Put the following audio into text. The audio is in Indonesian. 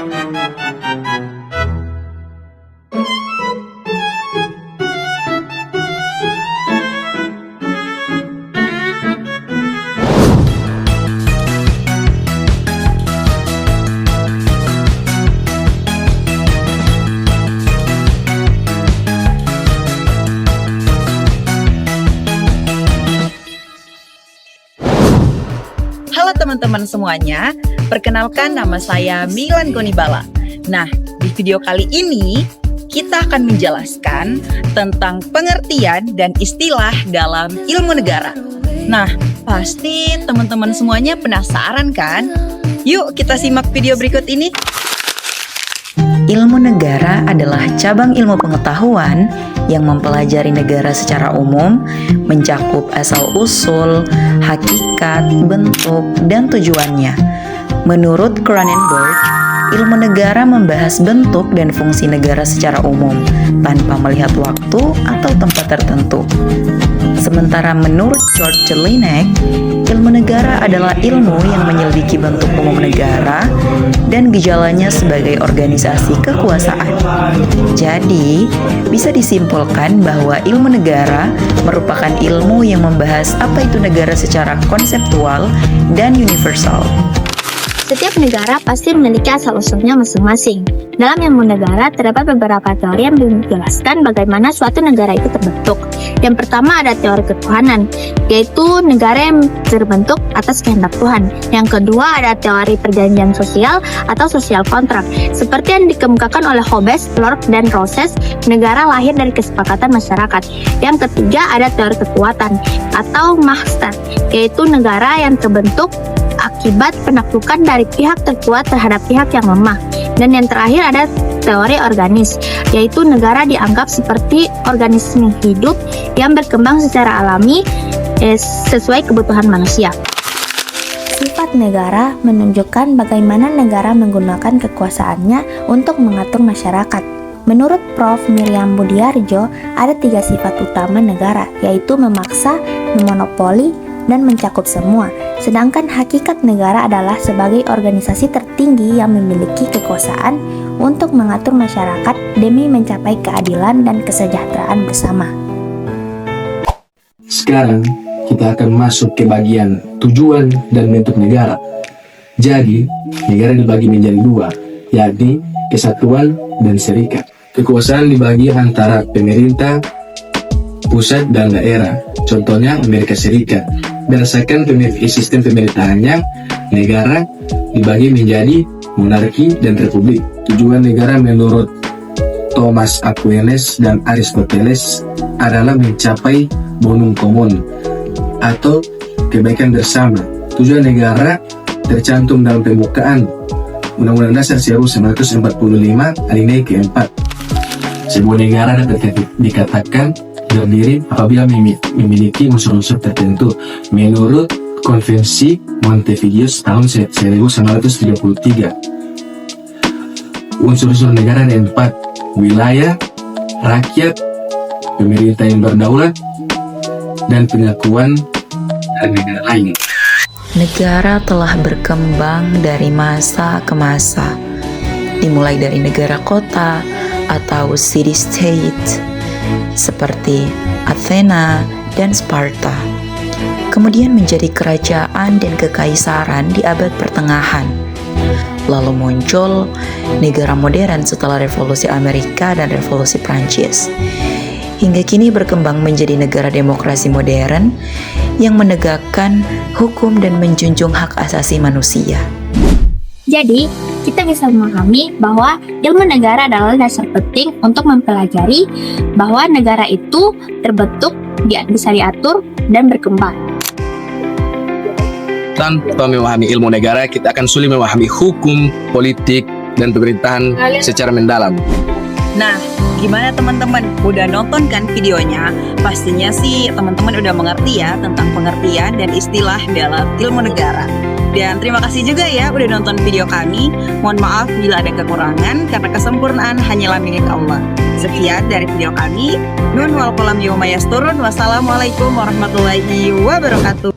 Halo teman-teman semuanya, perkenalkan nama saya Milan Konibala. Nah, di video kali ini kita akan menjelaskan tentang pengertian dan istilah dalam ilmu negara. Nah, pasti teman-teman semuanya penasaran kan? Yuk kita simak video berikut ini. Ilmu negara adalah cabang ilmu pengetahuan yang mempelajari negara secara umum, mencakup asal-usul, hakikat, bentuk, dan tujuannya. Menurut Cronenberg, ilmu negara membahas bentuk dan fungsi negara secara umum, tanpa melihat waktu atau tempat tertentu. Sementara menurut George Jelinek, ilmu negara adalah ilmu yang menyelidiki bentuk umum negara dan gejalanya sebagai organisasi kekuasaan. Jadi, bisa disimpulkan bahwa ilmu negara merupakan ilmu yang membahas apa itu negara secara konseptual dan universal. Setiap negara pasti memiliki asal-usulnya masing-masing. Dalam ilmu negara, terdapat beberapa teori yang menjelaskan bagaimana suatu negara itu terbentuk. Yang pertama ada teori ketuhanan, yaitu negara yang terbentuk atas kehendak Tuhan. Yang kedua ada teori perjanjian sosial atau social contract, seperti yang dikemukakan oleh Hobbes, Locke, dan Rawls. Negara lahir dari kesepakatan masyarakat. Yang ketiga ada teori kekuatan atau Machtstaat, yaitu negara yang terbentuk akibat penaklukan dari pihak terkuat terhadap pihak yang lemah. Dan yang terakhir ada teori organis, yaitu negara dianggap seperti organisme hidup yang berkembang secara alami sesuai kebutuhan manusia. Sifat negara menunjukkan bagaimana negara menggunakan kekuasaannya untuk mengatur masyarakat. Menurut Prof. Miriam Budiarjo, ada 3 sifat utama negara, yaitu memaksa, memonopoli, dan mencakup semua. Sedangkan hakikat negara adalah sebagai organisasi tertinggi yang memiliki kekuasaan untuk mengatur masyarakat demi mencapai keadilan dan kesejahteraan bersama. Sekarang kita akan masuk ke bagian tujuan dan bentuk negara. Jadi, negara dibagi menjadi 2, yakni kesatuan dan serikat. Kekuasaan dibagi antara pemerintah, pusat, dan daerah. Contohnya Amerika Serikat. Berdasarkan sistem pemerintahannya, negara dibagi menjadi monarki dan republik. Tujuan negara menurut Thomas Aquinas dan Aristoteles adalah mencapai bonum commun atau kebaikan bersama. Tujuan negara tercantum dalam pembukaan Undang-Undang Dasar 1945 alinea ke-4. Sebuah negara dapat dikatakan berdiri apabila memiliki unsur-unsur tertentu menurut Konvensi Montevideo tahun 1933. Unsur-unsur negara ada 4: wilayah, rakyat, pemerintah yang berdaulat, dan pengakuan dari negara lain. Negara telah berkembang dari masa ke masa, dimulai dari negara kota atau city-state seperti Athena dan Sparta, kemudian menjadi kerajaan dan kekaisaran di abad pertengahan. Lalu muncul negara modern setelah Revolusi Amerika dan Revolusi Prancis. Hingga kini berkembang menjadi negara demokrasi modern yang menegakkan hukum dan menjunjung hak asasi manusia. Jadi, kita bisa memahami bahwa ilmu negara adalah dasar penting untuk mempelajari bahwa negara itu terbentuk, bisa diatur, dan berkembang. Tanpa memahami ilmu negara, kita akan sulit memahami hukum, politik, dan pemerintahan secara mendalam. Nah, gimana teman-teman? Udah nonton kan videonya? Pastinya sih teman-teman udah mengerti ya tentang pengertian dan istilah dalam ilmu negara. Dan terima kasih juga ya udah nonton video kami. Mohon maaf bila ada kekurangan karena kesempurnaan hanyalah milik Allah. Sekian dari video kami. Nun wal qalam yauma yasturun. Wassalamualaikum warahmatullahi wabarakatuh.